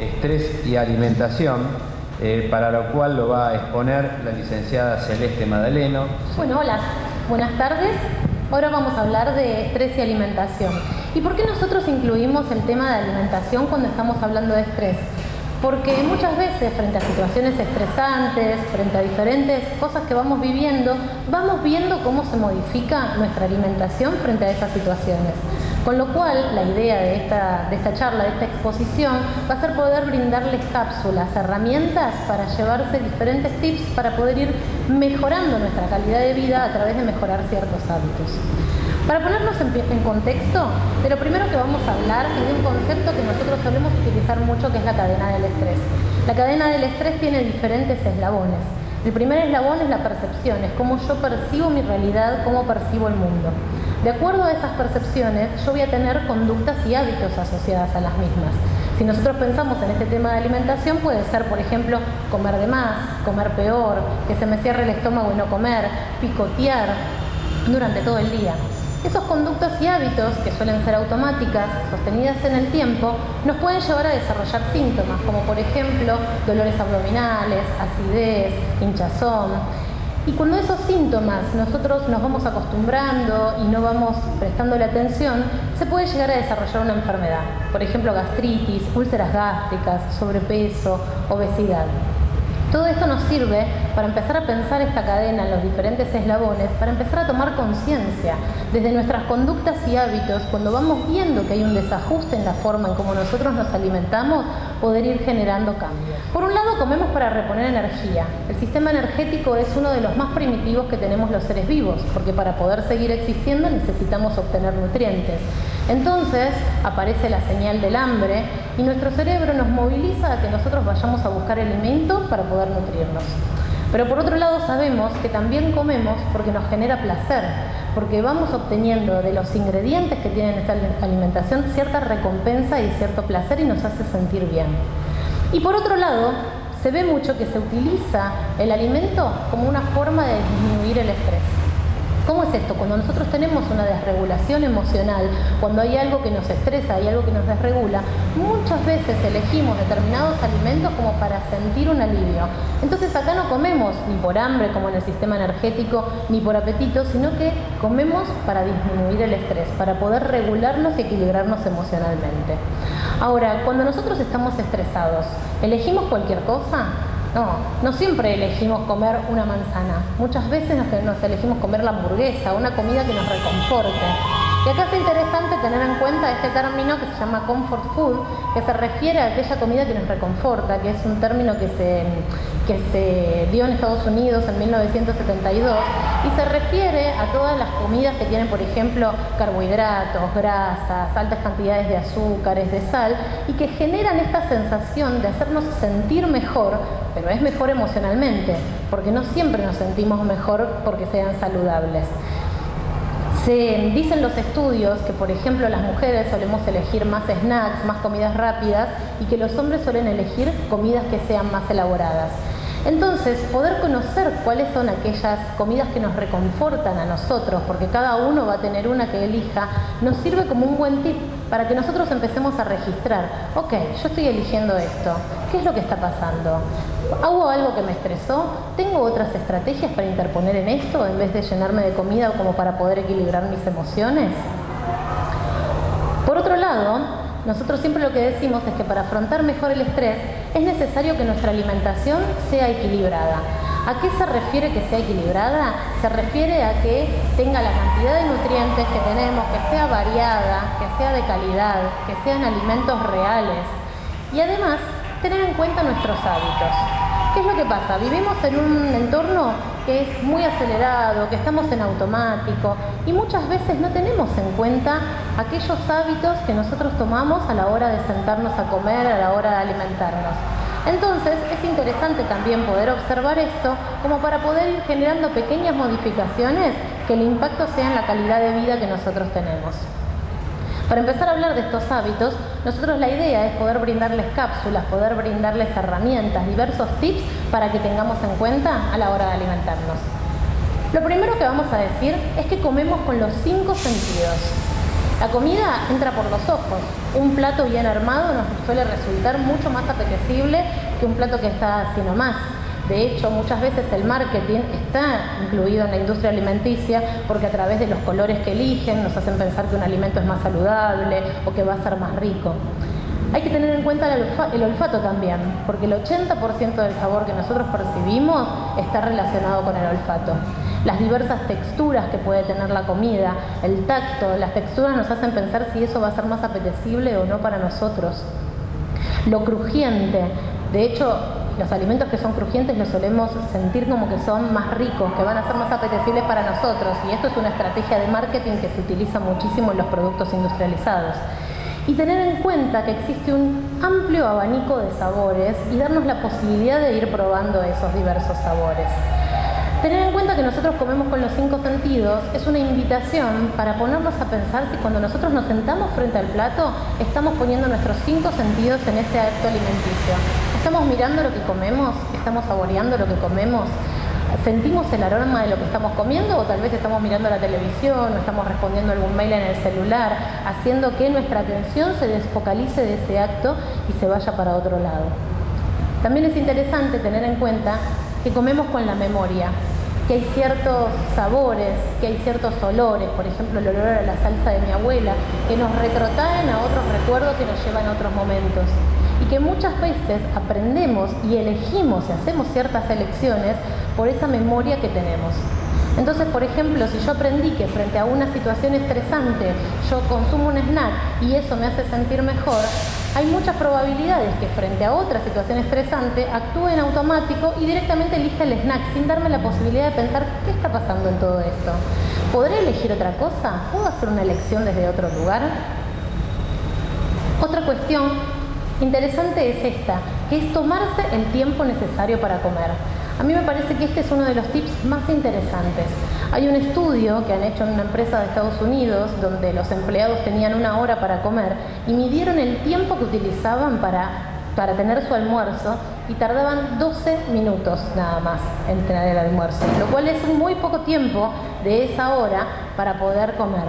estrés y alimentación, para lo cual lo va a exponer la licenciada Celeste Madaleno. Bueno, hola, buenas tardes. Ahora vamos a hablar de estrés y alimentación. ¿Y por qué nosotros incluimos el tema de alimentación cuando estamos hablando de estrés? Porque muchas veces, frente a situaciones estresantes, frente a diferentes cosas que vamos viviendo cómo se modifica nuestra alimentación frente a esas situaciones. Con lo cual, la idea de esta charla, de esta exposición, va a ser poder brindarles cápsulas, herramientas para llevarse diferentes tips para poder ir mejorando nuestra calidad de vida a través de mejorar ciertos hábitos. Para ponernos en contexto, de lo primero que vamos a hablar es de un concepto que nosotros solemos utilizar mucho, que es la cadena del estrés. La cadena del estrés tiene diferentes eslabones. El primer eslabón es la percepción, es cómo yo percibo mi realidad, cómo percibo el mundo. De acuerdo a esas percepciones, yo voy a tener conductas y hábitos asociadas a las mismas. Si nosotros pensamos en este tema de alimentación, puede ser, por ejemplo, comer de más, comer peor, que se me cierre el estómago y no comer, picotear durante todo el día. Esos conductas y hábitos, que suelen ser automáticas, sostenidas en el tiempo, nos pueden llevar a desarrollar síntomas, como por ejemplo dolores abdominales, acidez, hinchazón. Y cuando esos síntomas nosotros nos vamos acostumbrando y no vamos prestándole atención, se puede llegar a desarrollar una enfermedad. Por ejemplo, gastritis, úlceras gástricas, sobrepeso, obesidad. Todo esto nos sirve para empezar a pensar esta cadena en los diferentes eslabones, para empezar a tomar conciencia desde nuestras conductas y hábitos, cuando vamos viendo que hay un desajuste en la forma en cómo nosotros nos alimentamos, poder ir generando cambios. Por un lado, comemos para reponer energía. El sistema energético es uno de los más primitivos que tenemos los seres vivos, porque para poder seguir existiendo necesitamos obtener nutrientes. Entonces aparece la señal del hambre y nuestro cerebro nos moviliza a que nosotros vayamos a buscar alimento para poder nutrirnos. Pero por otro lado sabemos que también comemos porque nos genera placer, porque vamos obteniendo de los ingredientes que tiene esta alimentación cierta recompensa y cierto placer y nos hace sentir bien. Y por otro lado, se ve mucho que se utiliza el alimento como una forma de disminuir el estrés. ¿Cómo es esto? Cuando nosotros tenemos una desregulación emocional, cuando hay algo que nos estresa, hay algo que nos desregula, muchas veces elegimos determinados alimentos como para sentir un alivio. Entonces acá no comemos ni por hambre, como en el sistema energético, ni por apetito, sino que comemos para disminuir el estrés, para poder regularnos y equilibrarnos emocionalmente. Ahora, cuando nosotros estamos estresados, ¿elegimos cualquier cosa? No siempre elegimos comer una manzana. Muchas veces nos elegimos comer la hamburguesa, una comida que nos reconforte. Y acá es interesante tener en cuenta este término que se llama comfort food, que se refiere a aquella comida que nos reconforta, que es un término que se dio en Estados Unidos en 1972 y se refiere a todas las comidas que tienen, por ejemplo, carbohidratos, grasas, altas cantidades de azúcares, de sal, y que generan esta sensación de hacernos sentir mejor, pero es mejor emocionalmente, porque no siempre nos sentimos mejor porque sean saludables. Se dicen los estudios que, por ejemplo, las mujeres solemos elegir más snacks, más comidas rápidas, y que los hombres suelen elegir comidas que sean más elaboradas. Entonces, poder conocer cuáles son aquellas comidas que nos reconfortan a nosotros, porque cada uno va a tener una que elija, nos sirve como un buen tip para que nosotros empecemos a registrar. Ok, yo estoy eligiendo esto. ¿Qué es lo que está pasando? ¿Hago algo que me estresó? ¿Tengo otras estrategias para interponer en esto en vez de llenarme de comida como para poder equilibrar mis emociones? Por otro lado, nosotros siempre lo que decimos es que para afrontar mejor el estrés es necesario que nuestra alimentación sea equilibrada. ¿A qué se refiere que sea equilibrada? Se refiere a que tenga la cantidad de nutrientes que tenemos, que sea variada, que sea de calidad, que sean alimentos reales. Y además, tener en cuenta nuestros hábitos. ¿Qué es lo que pasa? Vivimos en un entorno que es muy acelerado, que estamos en automático y muchas veces no tenemos en cuenta aquellos hábitos que nosotros tomamos a la hora de sentarnos a comer, a la hora de alimentarnos. Entonces es interesante también poder observar esto como para poder ir generando pequeñas modificaciones que el impacto sea en la calidad de vida que nosotros tenemos. Para empezar a hablar de estos hábitos, nosotros la idea es poder brindarles cápsulas, poder brindarles herramientas, diversos tips para que tengamos en cuenta a la hora de alimentarnos. Lo primero que vamos a decir es que comemos con los 5 sentidos. La comida entra por los ojos. Un plato bien armado nos suele resultar mucho más apetecible que un plato que está así nomás. De hecho, muchas veces el marketing está incluido en la industria alimenticia porque a través de los colores que eligen nos hacen pensar que un alimento es más saludable o que va a ser más rico. Hay que tener en cuenta el olfato también, porque el 80% del sabor que nosotros percibimos está relacionado con el olfato. Las diversas texturas que puede tener la comida, el tacto, las texturas nos hacen pensar si eso va a ser más apetecible o no para nosotros. Lo crujiente, de hecho, los alimentos que son crujientes los solemos sentir como que son más ricos, que van a ser más apetecibles para nosotros, y esto es una estrategia de marketing que se utiliza muchísimo en los productos industrializados. Y tener en cuenta que existe un amplio abanico de sabores y darnos la posibilidad de ir probando esos diversos sabores. Tener en cuenta que nosotros comemos con los 5 sentidos es una invitación para ponernos a pensar si cuando nosotros nos sentamos frente al plato estamos poniendo nuestros 5 sentidos en este acto alimenticio. Estamos mirando lo que comemos, estamos saboreando lo que comemos, sentimos el aroma de lo que estamos comiendo o tal vez estamos mirando la televisión o estamos respondiendo algún mail en el celular, haciendo que nuestra atención se desfocalice de ese acto y se vaya para otro lado. También es interesante tener en cuenta que comemos con la memoria, que hay ciertos sabores, que hay ciertos olores, por ejemplo el olor a la salsa de mi abuela, que nos retrotraen a otros recuerdos y nos llevan a otros momentos. Y que muchas veces aprendemos y elegimos y hacemos ciertas elecciones por esa memoria que tenemos. Entonces, por ejemplo, si yo aprendí que frente a una situación estresante yo consumo un snack y eso me hace sentir mejor, hay muchas probabilidades que frente a otra situación estresante actúe en automático y directamente elija el snack sin darme la posibilidad de pensar qué está pasando en todo esto. ¿Podré elegir otra cosa? ¿Puedo hacer una elección desde otro lugar? Otra cuestión interesante es esta, que es tomarse el tiempo necesario para comer. A mí me parece que este es uno de los tips más interesantes. Hay un estudio que han hecho en una empresa de Estados Unidos donde los empleados tenían 1 hora para comer y midieron el tiempo que utilizaban para tener su almuerzo y tardaban 12 minutos nada más en tener el almuerzo, lo cual es muy poco tiempo de esa hora para poder comer.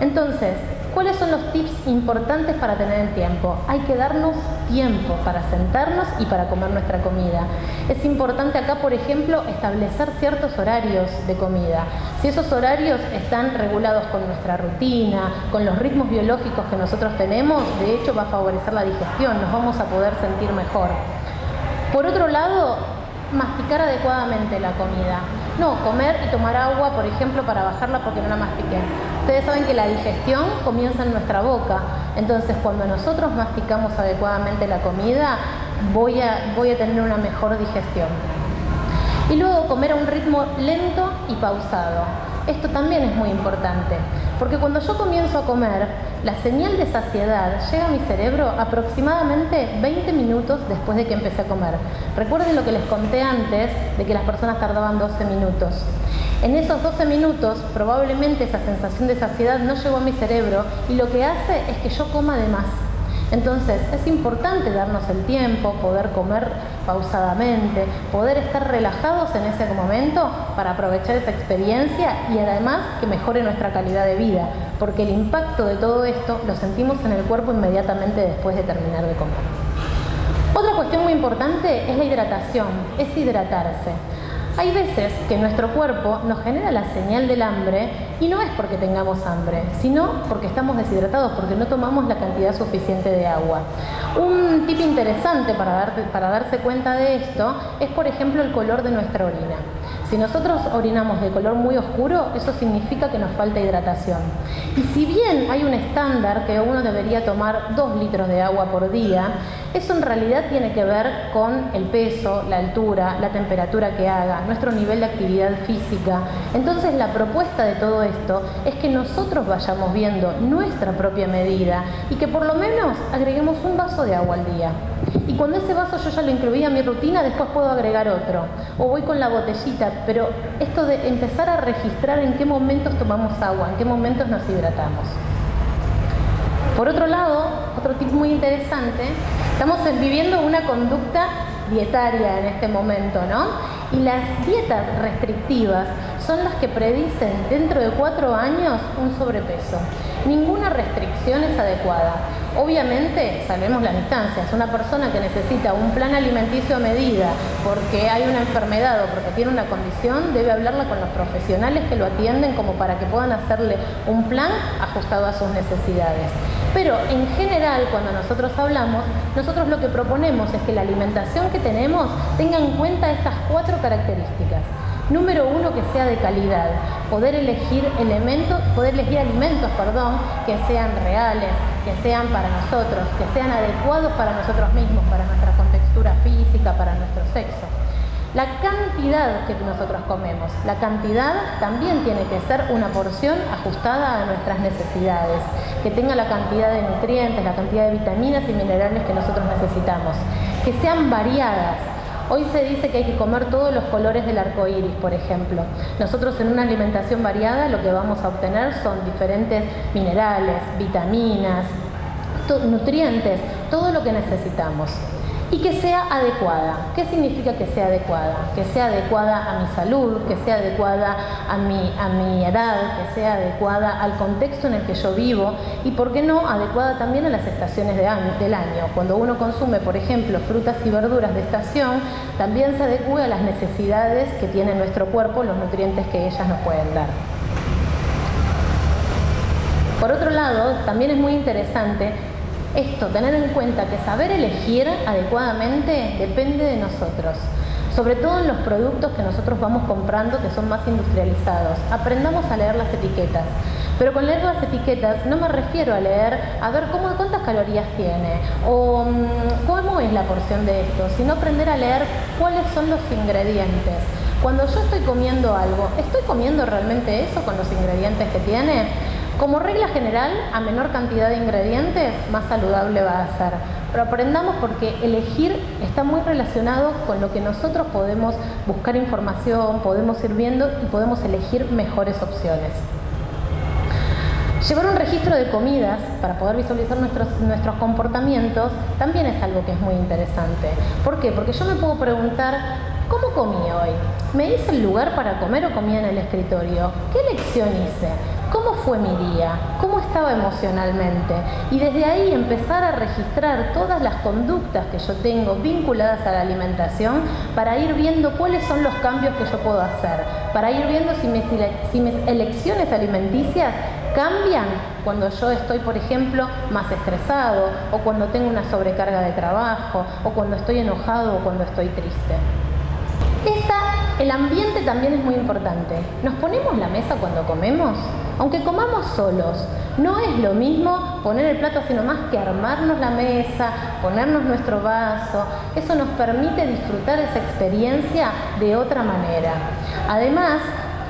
Entonces, ¿cuáles son los tips importantes para tener el tiempo? Hay que darnos tiempo para sentarnos y para comer nuestra comida. Es importante acá, por ejemplo, establecer ciertos horarios de comida. Si esos horarios están regulados con nuestra rutina, con los ritmos biológicos que nosotros tenemos, de hecho va a favorecer la digestión, nos vamos a poder sentir mejor. Por otro lado, masticar adecuadamente la comida. No comer y tomar agua, por ejemplo, para bajarla porque no la mastiqué. Ustedes saben que la digestión comienza en nuestra boca. Entonces, cuando nosotros masticamos adecuadamente la comida, voy a tener una mejor digestión. Y luego comer a un ritmo lento y pausado. Esto también es muy importante, porque cuando yo comienzo a comer, la señal de saciedad llega a mi cerebro aproximadamente 20 minutos después de que empecé a comer. Recuerden lo que les conté antes de que las personas tardaban 12 minutos. En esos 12 minutos, probablemente esa sensación de saciedad no llegó a mi cerebro y lo que hace es que yo coma de más. Entonces, es importante darnos el tiempo, poder comer pausadamente, poder estar relajados en ese momento para aprovechar esa experiencia y además que mejore nuestra calidad de vida, porque el impacto de todo esto lo sentimos en el cuerpo inmediatamente después de terminar de comer. Otra cuestión muy importante es la hidratación, es hidratarse. Hay veces que nuestro cuerpo nos genera la señal del hambre y no es porque tengamos hambre, sino porque estamos deshidratados, porque no tomamos la cantidad suficiente de agua. Un tip interesante para darse cuenta de esto es, por ejemplo, el color de nuestra orina. Si nosotros orinamos de color muy oscuro, eso significa que nos falta hidratación. Y si bien hay un estándar que uno debería tomar 2 litros de agua por día, eso en realidad tiene que ver con el peso, la altura, la temperatura que haga, nuestro nivel de actividad física. Entonces la propuesta de todo esto es que nosotros vayamos viendo nuestra propia medida y que por lo menos agreguemos un vaso de agua al día. Y cuando ese vaso yo ya lo incluí a mi rutina, después puedo agregar otro. O voy con la botellita, pero esto de empezar a registrar en qué momentos tomamos agua, en qué momentos nos hidratamos. Por otro lado, otro tip muy interesante, estamos viviendo una conducta dietaria en este momento, ¿no? Y las dietas restrictivas son las que predicen dentro de 4 años un sobrepeso. Ninguna restricción es adecuada. Obviamente, salvemos las distancias. Una persona que necesita un plan alimenticio a medida porque hay una enfermedad o porque tiene una condición, debe hablarla con los profesionales que lo atienden como para que puedan hacerle un plan ajustado a sus necesidades. Pero en general, cuando nosotros hablamos, nosotros lo que proponemos es que la alimentación que tenemos tenga en cuenta estas 4 características. Número 1, que sea de calidad, poder elegir alimentos, que sean reales, que sean para nosotros, que sean adecuados para nosotros mismos, para nuestra contextura física, para nuestro sexo. La cantidad que nosotros comemos, la cantidad también tiene que ser una porción ajustada a nuestras necesidades, que tenga la cantidad de nutrientes, la cantidad de vitaminas y minerales que nosotros necesitamos, que sean variadas. Hoy se dice que hay que comer todos los colores del arco iris, por ejemplo. Nosotros en una alimentación variada lo que vamos a obtener son diferentes minerales, vitaminas, nutrientes, todo lo que necesitamos. Y que sea adecuada. ¿Qué significa que sea adecuada? Que sea adecuada a mi salud, que sea adecuada a mi edad, que sea adecuada al contexto en el que yo vivo y, ¿por qué no?, adecuada también a las estaciones del año. Cuando uno consume, por ejemplo, frutas y verduras de estación, también se adecue a las necesidades que tiene nuestro cuerpo, los nutrientes que ellas nos pueden dar. Por otro lado, también es muy interesante tener en cuenta que saber elegir adecuadamente depende de nosotros, sobre todo en los productos que nosotros vamos comprando que son más industrializados. Aprendamos a leer las etiquetas, pero con leer las etiquetas no me refiero a leer a ver cuántas calorías tiene o cómo es la porción de esto, sino aprender a leer cuáles son los ingredientes. Cuando yo estoy comiendo algo, ¿estoy comiendo realmente eso con los ingredientes que tiene? Como regla general, a menor cantidad de ingredientes, más saludable va a ser. Pero aprendamos, porque elegir está muy relacionado con lo que nosotros podemos buscar información, podemos ir viendo y podemos elegir mejores opciones. Llevar un registro de comidas para poder visualizar nuestros comportamientos también es algo que es muy interesante. ¿Por qué? Porque yo me puedo preguntar, ¿cómo comí hoy? ¿Me hice el lugar para comer o comí en el escritorio? ¿Qué elección hice? ¿Cómo fue mi día? ¿Cómo estaba emocionalmente? Y desde ahí empezar a registrar todas las conductas que yo tengo vinculadas a la alimentación para ir viendo cuáles son los cambios que yo puedo hacer, para ir viendo si mis elecciones alimenticias cambian cuando yo estoy, por ejemplo, más estresado, o cuando tengo una sobrecarga de trabajo, o cuando estoy enojado, o cuando estoy triste. El ambiente también es muy importante. ¿Nos ponemos la mesa cuando comemos? Aunque comamos solos, no es lo mismo poner el plato así nomás que armarnos la mesa, ponernos nuestro vaso. Eso nos permite disfrutar esa experiencia de otra manera. Además,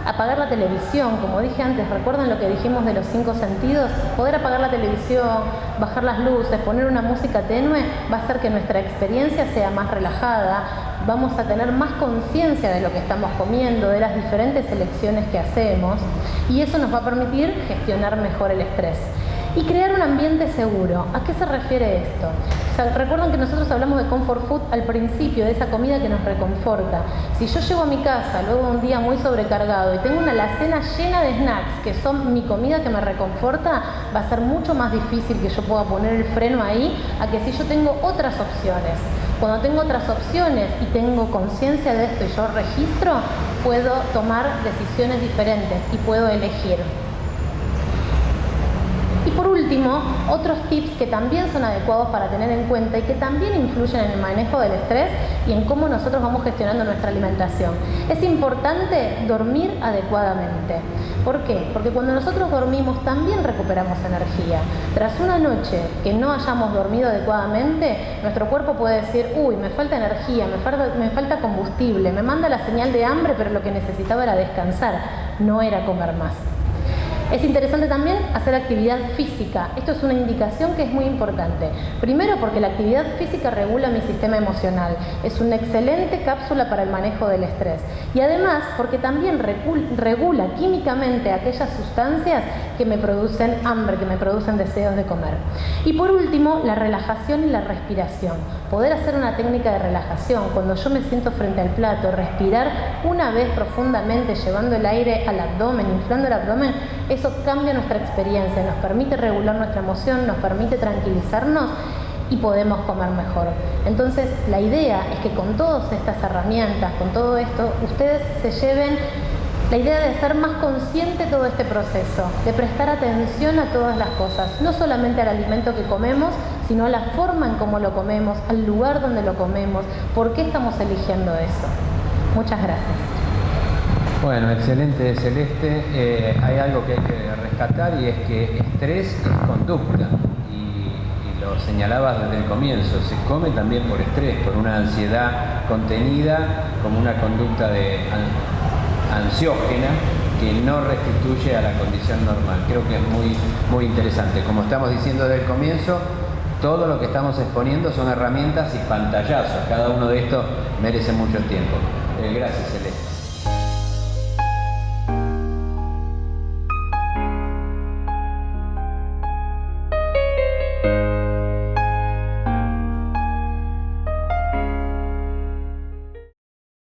apagar la televisión, como dije antes, ¿recuerdan lo que dijimos de los 5 sentidos? Poder apagar la televisión, bajar las luces, poner una música tenue, va a hacer que nuestra experiencia sea más relajada, vamos a tener más conciencia de lo que estamos comiendo, de las diferentes elecciones que hacemos, y eso nos va a permitir gestionar mejor el estrés. Y crear un ambiente seguro. ¿A qué se refiere esto? Recuerdan que nosotros hablamos de comfort food al principio, de esa comida que nos reconforta. Si yo llego a mi casa luego de un día muy sobrecargado y tengo una alacena llena de snacks que son mi comida que me reconforta, va a ser mucho más difícil que yo pueda poner el freno ahí a que si yo tengo otras opciones. Cuando tengo otras opciones y tengo conciencia de esto y yo registro, puedo tomar decisiones diferentes y puedo elegir. Y por último, otros tips que también son adecuados para tener en cuenta y que también influyen en el manejo del estrés y en cómo nosotros vamos gestionando nuestra alimentación. Es importante dormir adecuadamente. ¿Por qué? Porque cuando nosotros dormimos también recuperamos energía. Tras una noche que no hayamos dormido adecuadamente, nuestro cuerpo puede decir, uy, me falta energía, me falta combustible, me manda la señal de hambre, pero lo que necesitaba era descansar, no era comer más. Es interesante también hacer actividad física. Esto es una indicación que es muy importante. Primero, porque la actividad física regula mi sistema emocional. Es una excelente cápsula para el manejo del estrés. Y además, porque también regula químicamente aquellas sustancias que me producen hambre, que me producen deseos de comer. Y por último, la relajación y la respiración. Poder hacer una técnica de relajación. Cuando yo me siento frente al plato, respirar una vez profundamente, llevando el aire al abdomen, inflando el abdomen, eso cambia nuestra experiencia, nos permite regular nuestra emoción, nos permite tranquilizarnos y podemos comer mejor. Entonces, la idea es que con todas estas herramientas, con todo esto, ustedes se lleven la idea de ser más consciente de todo este proceso, de prestar atención a todas las cosas, no solamente al alimento que comemos, sino a la forma en cómo lo comemos, al lugar donde lo comemos, por qué estamos eligiendo eso. Muchas gracias. Bueno, excelente, Celeste. Hay algo que hay que rescatar y es que estrés es conducta. Y lo señalabas desde el comienzo, se come también por estrés, por una ansiedad contenida, como una conducta ansiógena que no restituye a la condición normal. Creo que es muy interesante. Como estamos diciendo desde el comienzo, todo lo que estamos exponiendo son herramientas y pantallazos. Cada uno de estos merece mucho tiempo. Gracias, Celeste.